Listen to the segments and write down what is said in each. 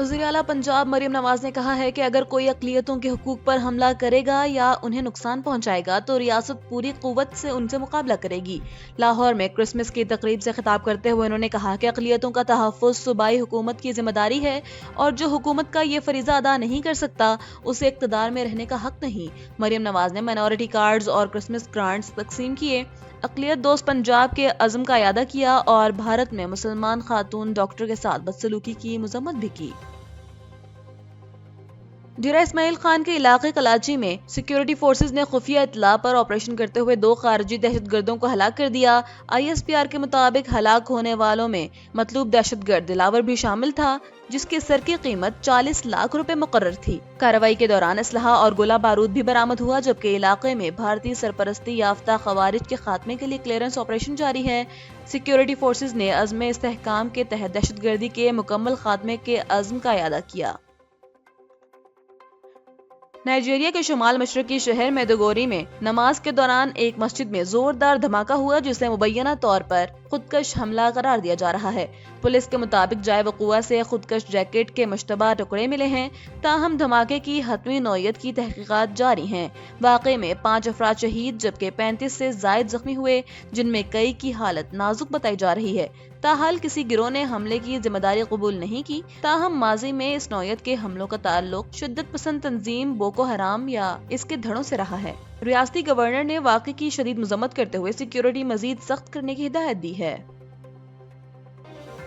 وزیر اعلیٰ پنجاب مریم نواز نے کہا ہے کہ اگر کوئی اقلیتوں کے حقوق پر حملہ کرے گا یا انہیں نقصان پہنچائے گا تو ریاست پوری قوت سے ان سے مقابلہ کرے گی۔ لاہور میں کرسمس کی تقریب سے خطاب کرتے ہوئے انہوں نے کہا کہ اقلیتوں کا تحفظ صوبائی حکومت کی ذمہ داری ہے اور جو حکومت کا یہ فریضہ ادا نہیں کر سکتا اسے اقتدار میں رہنے کا حق نہیں۔ مریم نواز نے مائنورٹی کارڈز اور کرسمس گرانٹس تقسیم کیے، اقلیت دوست پنجاب کے عزم کا اعادہ کیا اور بھارت میں مسلمان خاتون ڈاکٹر کے ساتھ بدسلوکی کی مذمت بھی کی۔ ڈیرہ اسماعیل خان کے علاقے کلاچی میں سیکیورٹی فورسز نے خفیہ اطلاع پر آپریشن کرتے ہوئے 2 خارجی دہشت گردوں کو ہلاک کر دیا۔ ISPR کے مطابق ہلاک ہونے والوں میں مطلوب دہشت گرد دلاور بھی شامل تھا جس کے سر کی قیمت 40 لاکھ روپے مقرر تھی۔ کارروائی کے دوران اسلحہ اور گولہ بارود بھی برآمد ہوا، جبکہ علاقے میں بھارتی سرپرستی یافتہ خوارج کے خاتمے کے لیے کلیئرنس آپریشن جاری ہے۔ سیکیورٹی فورسز نے عزم استحکام کے تحت دہشت گردی کے مکمل خاتمے کے عزم کا اعادہ کیا۔ نائجیریا کے شمال مشرقی شہر میدوگوری میں نماز کے دوران ایک مسجد میں زوردار دھماکہ ہوا جسے مبینہ طور پر خودکش حملہ قرار دیا جا رہا ہے۔ پولیس کے مطابق جائے وقوع سے خودکش جیکٹ کے مشتبہ ٹکڑے ملے ہیں، تاہم دھماکے کی حتمی نوعیت کی تحقیقات جاری ہیں۔ واقعے میں 5 افراد شہید جبکہ 35 سے زائد زخمی ہوئے، جن میں کئی کی حالت نازک بتائی جا رہی ہے۔ تاحال کسی گروہ نے حملے کی ذمہ داری قبول نہیں کی، تاہم ماضی میں اس نوعیت کے حملوں کا تعلق شدت پسند تنظیم بوکو حرام یا اس کے دھڑوں سے رہا ہے۔ ریاستی گورنر نے واقعے کی شدید مذمت کرتے ہوئے سیکیورٹی مزید سخت کرنے کی ہدایت دی ہے۔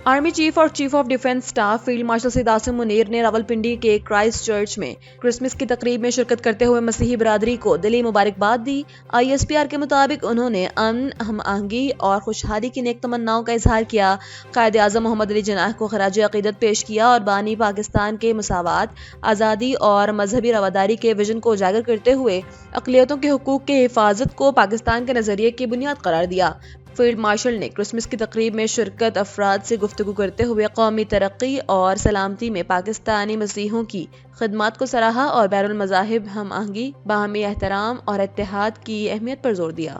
آرمی چیف اور chief of defence staff field marshal Syed Asim Munir نے راولپنڈی کے کرائسٹ چرچ میں کرسمس کی تقریب میں شرکت کرتے ہوئے مسیحی برادری کو دلی مبارکباد دی۔ ISPR کے مطابق انہوں نے امن، ہم آہنگی اور خوشحالی کی نیک تمناؤں کا اظہار کیا۔ قائد اعظم محمد علی جناح کو خراج عقیدت پیش کیا اور بانی پاکستان کے مساوات، آزادی اور مذہبی رواداری کے وژن کو اجاگر کرتے ہوئے اقلیتوں کے حقوق کی حفاظت کو پاکستان کے نظریے کی بنیاد قرار دیا۔ فیلڈ مارشل نے کرسمس کی تقریب میں شرکت افراد سے گفتگو کرتے ہوئے قومی ترقی اور سلامتی میں پاکستانی مسیحیوں کی خدمات کو سراہا اور بین المذاہب ہم آہنگی، باہمی احترام اور اتحاد کی اہمیت پر زور دیا۔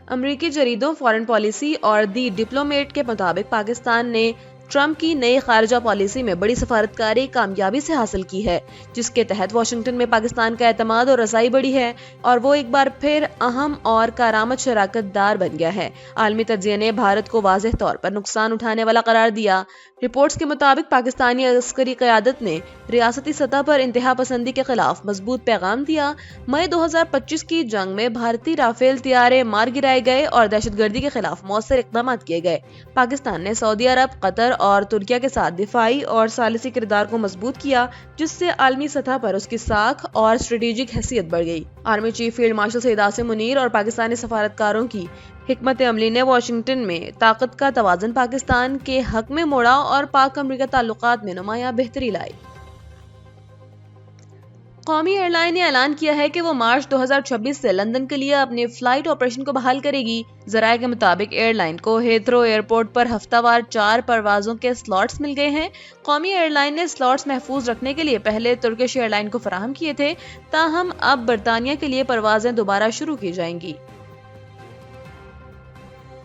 امریکی جریدوں فارن پالیسی اور دی ڈپلومیٹ کے مطابق پاکستان نے ٹرمپ کی نئی خارجہ پالیسی میں بڑی سفارتکاری کامیابی سے حاصل کی ہے، جس کے تحت واشنگٹن میں پاکستان کا اعتماد اور رسائی بڑھی ہے اور وہ ایک بار پھر اہم اور کارآمد شراکت دار بن گیا ہے۔ عالمی تجزیے نے بھارت کو واضح طور پر نقصان اٹھانے والا قرار دیا۔ رپورٹس کے مطابق پاکستانی عسکری قیادت نے ریاستی سطح پر انتہا پسندی کے خلاف مضبوط پیغام دیا۔ مئی 2025 کی جنگ میں بھارتی رافیل طیارے مار گرائے گئے اور دہشت گردی کے خلاف مؤثر اقدامات کیے گئے۔ پاکستان نے سعودی عرب، قطر اور ترکیہ کے ساتھ دفاعی اور ثالثی کردار کو مضبوط کیا، جس سے عالمی سطح پر اس کی ساکھ اور اسٹریٹجک حیثیت بڑھ گئی۔ Army chief field marshal Syed Asim Munir اور پاکستانی سفارتکاروں کی حکمت عملی نے واشنگٹن میں طاقت کا توازن پاکستان کے حق میں موڑا اور پاک امریکہ تعلقات میں نمایاں بہتری لائی۔ قومی ایئر لائن نے اعلان کیا ہے کہ وہ مارچ 2026 سے لندن کے لیے اپنی فلائٹ آپریشن کو بحال کرے گی۔ ذرائع کے مطابق ایئر لائن کو ہیتھرو ایئرپورٹ پر ہفتہ وار 4 پروازوں کے سلاٹس مل گئے ہیں۔ قومی ایئر لائن نے سلاٹس محفوظ رکھنے کے لیے پہلے ترکش ایئر لائن کو فراہم کیے تھے، تاہم اب برطانیہ کے لیے پروازیں دوبارہ شروع کی جائیں گی۔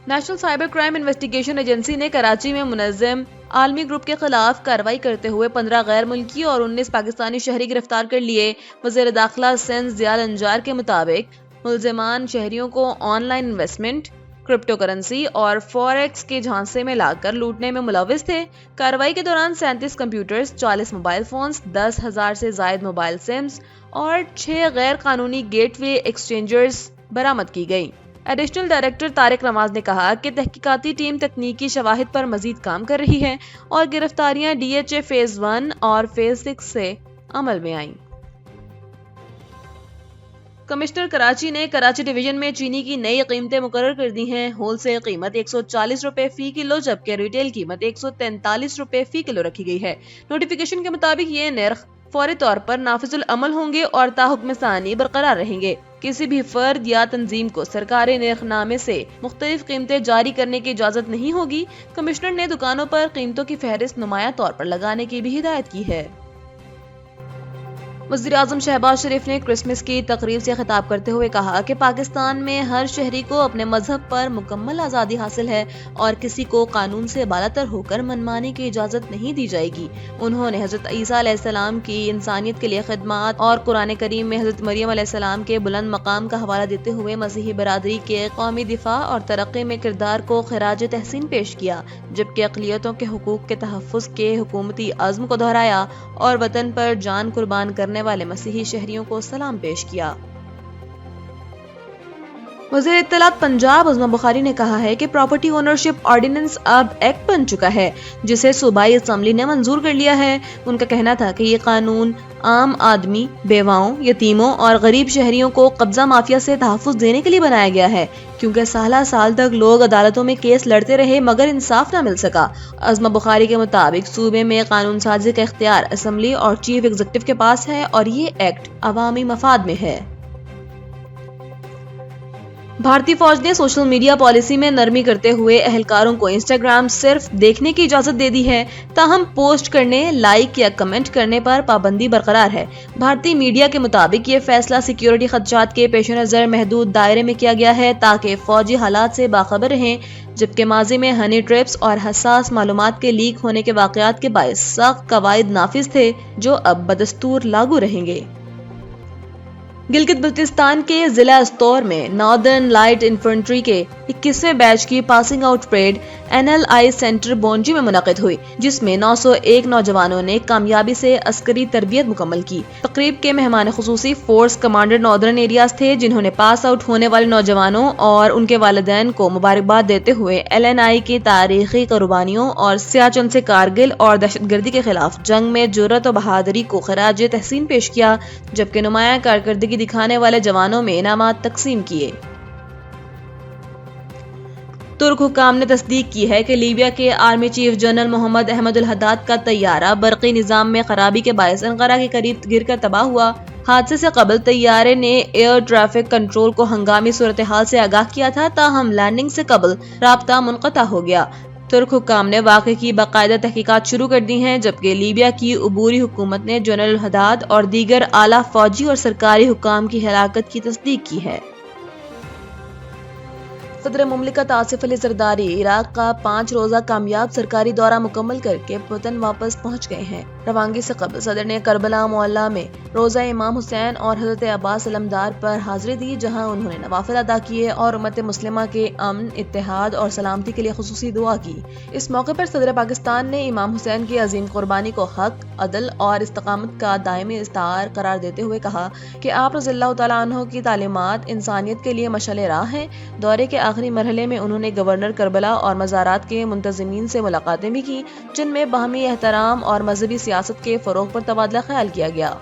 National cyber crime investigation agency نے کراچی میں منظم عالمی گروپ کے خلاف کارروائی کرتے ہوئے 15 غیر ملکی اور 19 پاکستانی شہری گرفتار کر لیے۔ وزیر داخلہ سندھ ضیاء الانجار کے مطابق ملزمان شہریوں کو on line investment, crypto currency اور فوریکس کے جھانسے میں لا کر لوٹنے میں ملوث تھے۔ کارروائی کے دوران 37 کمپیوٹرز، 40 موبائل فونز، 10,000 سے زائد موبائل سمز اور 6 غیر قانونی گیٹ وے ایکسچینجرز برآمد کی گئی۔ ایڈیشنل ڈائریکٹر طارق نواز نے کہا کہ تحقیقاتی ٹیم تکنیکی شواہد پر مزید کام کر رہی ہے اور گرفتاریاں DHA فیز 1 اور فیز 6 سے عمل میں آئیں۔ کمشنر کراچی نے کراچی ڈویژن میں چینی کی نئی قیمتیں مقرر کر دی ہیں۔ ہول سیل قیمت 140 روپے فی کلو جبکہ ریٹیل قیمت 143 روپے فی کلو رکھی گئی ہے۔ نوٹیفیکیشن کے مطابق یہ نرخ فوری طور پر نافذ العمل ہوں گے اور تا حکم ثانی برقرار رہیں گے۔ کسی بھی فرد یا تنظیم کو سرکاری نرخ نامے سے مختلف قیمتیں جاری کرنے کی اجازت نہیں ہوگی۔ کمشنر نے دکانوں پر قیمتوں کی فہرست نمایاں طور پر لگانے کی بھی ہدایت کی ہے۔ وزیر اعظم شہباز شریف نے کرسمس کی تقریب سے خطاب کرتے ہوئے کہا کہ پاکستان میں ہر شہری کو اپنے مذہب پر مکمل آزادی حاصل ہے اور کسی کو قانون سے بالاتر ہو کر منمانی کی اجازت نہیں دی جائے گی۔ انہوں نے حضرت عیسیٰ علیہ السلام کی انسانیت کے لیے خدمات اور قرآن کریم میں حضرت مریم علیہ السلام کے بلند مقام کا حوالہ دیتے ہوئے مسیحی برادری کے قومی دفاع اور ترقی میں کردار کو خراج تحسین پیش کیا، جبکہ اقلیتوں کے حقوق کے تحفظ کے حکومتی عزم کو دہرایا اور وطن پر جان قربان کرنے والے مسیحی شہریوں کو سلام پیش کیا۔ وزیر اطلاعات پنجاب عظمہ بخاری نے کہا ہے کہ پراپرٹی اونرشپ آرڈیننس اب ایکٹ بن چکا ہے جسے صوبائی اسمبلی نے منظور کر لیا ہے۔ ان کا کہنا تھا کہ یہ قانون عام آدمی، بیواؤں، یتیموں اور غریب شہریوں کو قبضہ مافیا سے تحفظ دینے کے لیے بنایا گیا ہے، کیونکہ سالہ سال تک لوگ عدالتوں میں کیس لڑتے رہے مگر انصاف نہ مل سکا۔ عظمہ بخاری کے مطابق صوبے میں قانون سازی کا اختیار اسمبلی اور چیف ایگزیکٹو کے پاس ہے اور یہ ایکٹ عوامی مفاد میں ہے۔ بھارتی فوج نے سوشل میڈیا پالیسی میں نرمی کرتے ہوئے اہلکاروں کو انسٹاگرام صرف دیکھنے کی اجازت دے دی ہے، تاہم پوسٹ کرنے، لائک یا کمنٹ کرنے پر پابندی برقرار ہے۔ بھارتی میڈیا کے مطابق یہ فیصلہ سیکیورٹی خدشات کے پیش نظر محدود دائرے میں کیا گیا ہے تاکہ فوجی حالات سے باخبر رہیں، جبکہ ماضی میں ہنی ٹریپس اور حساس معلومات کے لیک ہونے کے واقعات کے باعث سخت قواعد نافذ تھے جو اب بدستور لاگو رہیں گے۔ گلگت بلتستان کے ضلع استور میں ناردرن لائٹ انفنٹری کے 21ویں بیچ کی passing out parade NLI centre Bunji میں منعقد ہوئی، جس میں 901 نوجوانوں نے کامیابی سے عسکری تربیت مکمل کی۔ تقریب کے مہمان خصوصی فورس کمانڈر ناردرن ایریاز تھے، جنہوں نے پاس آؤٹ ہونے والے نوجوانوں اور ان کے والدین کو مبارکباد دیتے ہوئے LNI کی تاریخی قربانیوں اور سیاچن سے کارگل اور دہشت گردی کے خلاف جنگ میں جرأت و بہادری کو خراج تحسین پیش کیا، جبکہ نمایاں کارکردگی دکھانے والے جوانوں میں انعامات تقسیم کیے۔ ترک حکام نے تصدیق کی ہے کہ لیبیا کے آرمی چیف جنرل محمد احمد الحداد کا طیارہ برقی نظام میں خرابی کے باعث انقرہ کے قریب گر کر تباہ ہوا۔ حادثے سے قبل طیارے نے ایئر ٹریفک کنٹرول کو ہنگامی صورتحال سے آگاہ کیا تھا، تاہم لینڈنگ سے قبل رابطہ منقطع ہو گیا۔ ترک حکام نے واقعے کی باقاعدہ تحقیقات شروع کر دی ہیں، جبکہ لیبیا کی عبوری حکومت نے جنرل الحداد اور دیگر اعلیٰ فوجی اور سرکاری حکام کی ہلاکت کی تصدیق کی ہے۔ صدر مملکت آصف علی زرداری عراق کا 5 روزہ کامیاب سرکاری دورہ مکمل کر کے وطن واپس پہنچ گئے ہیں۔ روانگی سے قبل صدر نے کربلا معلیٰ میں روضہ امام حسین اور حضرت عباس علمدار پر حاضری دی، جہاں انہوں نے نوافل ادا کیے اور امت مسلمہ کے امن، اتحاد اور سلامتی کے لیے خصوصی دعا کی۔ اس موقع پر صدر پاکستان نے امام حسین کی عظیم قربانی کو حق، عدل اور استقامت کا دائمی استعار قرار دیتے ہوئے کہا کہ آپ رضی اللہ تعالیٰ عنہ کی تعلیمات انسانیت کے لیے مشعل راہ ہیں۔ دورے کے آخری مرحلے میں انہوں نے گورنر کربلا اور مزارات کے منتظمین سے ملاقاتیں بھی کی، جن میں باہمی احترام اور مذہبی سیاست کے فروغ پر تبادلہ خیال کیا گیا۔